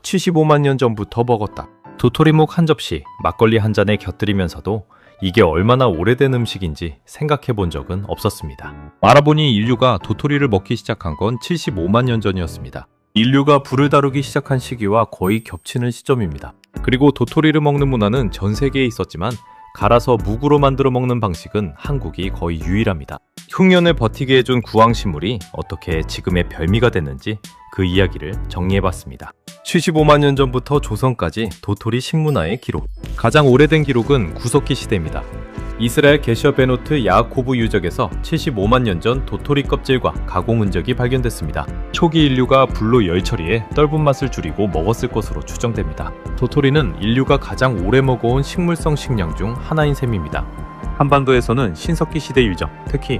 75만 년 전부터 먹었다. 도토리묵 한 접시, 막걸리 한 잔에 곁들이면서도 이게 얼마나 오래된 음식인지 생각해 본 적은 없었습니다. 알아보니 인류가 도토리를 먹기 시작한 건 75만 년 전이었습니다. 인류가 불을 다루기 시작한 시기와 거의 겹치는 시점입니다. 그리고 도토리를 먹는 문화는 전 세계에 있었지만 갈아서 묵으로 만들어 먹는 방식은 한국이 거의 유일합니다. 흉년을 버티게 해준 구황식물이 어떻게 지금의 별미가 됐는지 그 이야기를 정리해봤습니다. 75만 년 전부터 조선까지 도토리 식문화의 기록. 가장 오래된 기록은 구석기 시대입니다. 이스라엘 게셔 베노트 야코브 유적에서 75만 년 전 도토리 껍질과 가공 흔적이 발견됐습니다. 초기 인류가 불로 열 처리해 떫은 맛을 줄이고 먹었을 것으로 추정됩니다. 도토리는 인류가 가장 오래 먹어온 식물성 식량 중 하나인 셈입니다. 한반도에서는 신석기 시대 유적, 특히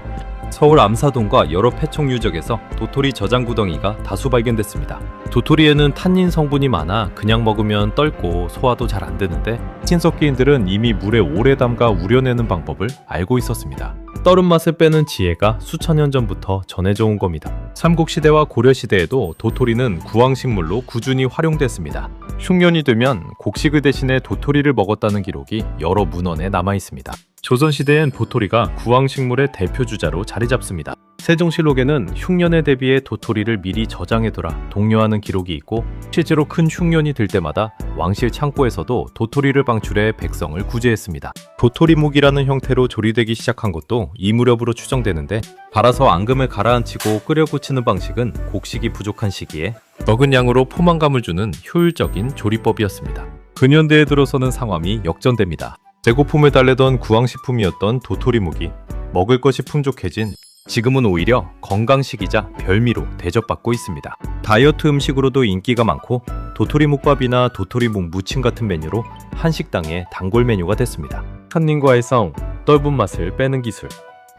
서울 암사동과 여러 폐총 유적에서 도토리 저장 구덩이가 다수 발견됐습니다. 도토리에는 탄닌 성분이 많아 그냥 먹으면 떫고 소화도 잘 안 되는데 신석기인들은 이미 물에 오래 담가 우려내는 방법을 알고 있었습니다. 떫은 맛을 빼는 지혜가 수천 년 전부터 전해져 온 겁니다. 삼국시대와 고려시대에도 도토리는 구황식물로 꾸준히 활용됐습니다. 흉년이 되면 곡식을 대신해 도토리를 먹었다는 기록이 여러 문헌에 남아 있습니다. 조선시대엔 도토리가 구황식물의 대표 주자로 자리 잡습니다. 세종실록에는 흉년에 대비해 도토리를 미리 저장해둬라 독려하는 기록이 있고, 실제로 큰 흉년이 들 때마다 왕실 창고에서도 도토리를 방출해 백성을 구제했습니다. 도토리묵이라는 형태로 조리되기 시작한 것도 이 무렵으로 추정되는데, 갈아서 앙금을 가라앉히고 끓여 굳히는 방식은 곡식이 부족한 시기에 적은 양으로 포만감을 주는 효율적인 조리법이었습니다. 근현대에 들어서는 상황이 역전됩니다. 배고픔을 달래던 구황식품이었던 도토리묵이 먹을 것이 풍족해진 지금은 오히려 건강식이자 별미로 대접받고 있습니다. 다이어트 음식으로도 인기가 많고 도토리묵밥이나 도토리묵 무침 같은 메뉴로 한식당의 단골 메뉴가 됐습니다. 탄닌과의 싸움, 떫은 맛을 빼는 기술.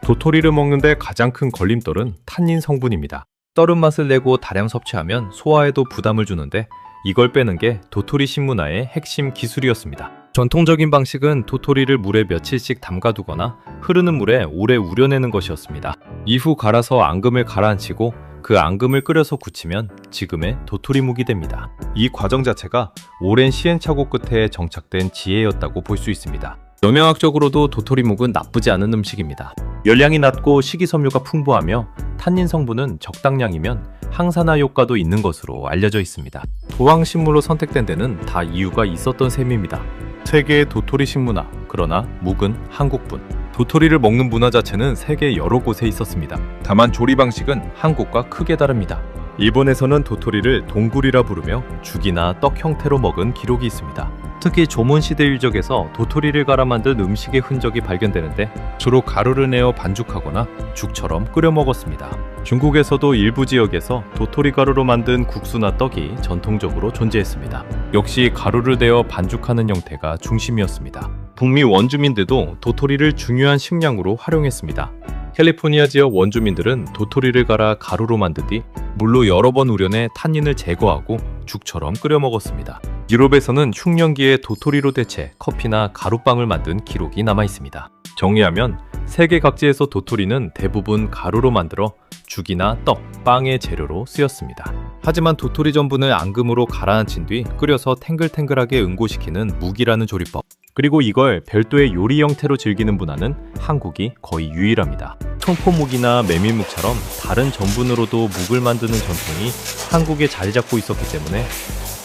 도토리를 먹는데 가장 큰 걸림돌은 탄닌 성분입니다. 떫은 맛을 내고 다량 섭취하면 소화에도 부담을 주는데 이걸 빼는 게 도토리 식문화의 핵심 기술이었습니다. 전통적인 방식은 도토리를 물에 며칠씩 담가두거나 흐르는 물에 오래 우려내는 것이었습니다. 이후 갈아서 앙금을 가라앉히고 그 앙금을 끓여서 굳히면 지금의 도토리묵이 됩니다. 이 과정 자체가 오랜 시행착오 끝에 정착된 지혜였다고 볼 수 있습니다. 영양학적으로도 도토리묵은 나쁘지 않은 음식입니다. 열량이 낮고 식이섬유가 풍부하며 탄닌 성분은 적당량이면 항산화 효과도 있는 것으로 알려져 있습니다. 도황식물로 선택된 데는 다 이유가 있었던 셈입니다. 세계의 도토리 식문화, 그러나 묵은 한국분. 도토리를 먹는 문화 자체는 세계 여러 곳에 있었습니다. 다만 조리 방식은 한국과 크게 다릅니다. 일본에서는 도토리를 동굴이라 부르며 죽이나 떡 형태로 먹은 기록이 있습니다. 특히 조문시대 유적에서 도토리를 갈아 만든 음식의 흔적이 발견되는데 주로 가루를 내어 반죽하거나 죽처럼 끓여 먹었습니다. 중국에서도 일부 지역에서 도토리 가루로 만든 국수나 떡이 전통적으로 존재했습니다. 역시 가루를 내어 반죽하는 형태가 중심이었습니다. 북미 원주민들도 도토리를 중요한 식량으로 활용했습니다. 캘리포니아 지역 원주민들은 도토리를 갈아 가루로 만든 뒤 물로 여러 번 우려내 탄닌을 제거하고 죽처럼 끓여 먹었습니다. 유럽에서는 흉년기에 도토리로 대체 커피나 가루빵을 만든 기록이 남아 있습니다. 정리하면 세계 각지에서 도토리는 대부분 가루로 만들어 죽이나 떡, 빵의 재료로 쓰였습니다. 하지만 도토리 전분을 앙금으로 가라앉힌 뒤 끓여서 탱글탱글하게 응고시키는 묵이라는 조리법, 그리고 이걸 별도의 요리 형태로 즐기는 문화는 한국이 거의 유일합니다. 청포묵이나 메밀묵처럼 다른 전분으로도 묵을 만드는 전통이 한국에 자리 잡고 있었기 때문에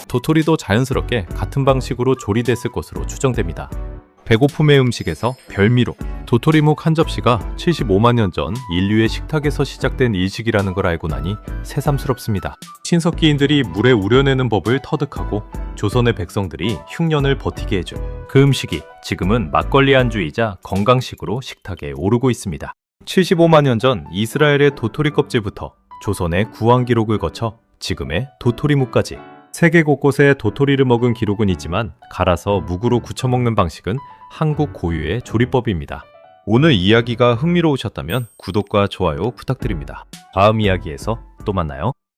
도토리도 자연스럽게 같은 방식으로 조리됐을 것으로 추정됩니다. 배고픔의 음식에서 별미로 도토리묵 한 접시가 75만 년 전 인류의 식탁에서 시작된 일식이라는 걸 알고 나니 새삼스럽습니다. 신석기인들이 물에 우려내는 법을 터득하고 조선의 백성들이 흉년을 버티게 해준 그 음식이 지금은 막걸리 안주이자 건강식으로 식탁에 오르고 있습니다. 75만 년 전 이스라엘의 도토리 껍질부터 조선의 구황 기록을 거쳐 지금의 도토리묵까지 세계 곳곳에 도토리를 먹은 기록은 있지만 갈아서 묵으로 굳혀 먹는 방식은 한국 고유의 조리법입니다. 오늘 이야기가 흥미로우셨다면 구독과 좋아요 부탁드립니다. 다음 이야기에서 또 만나요.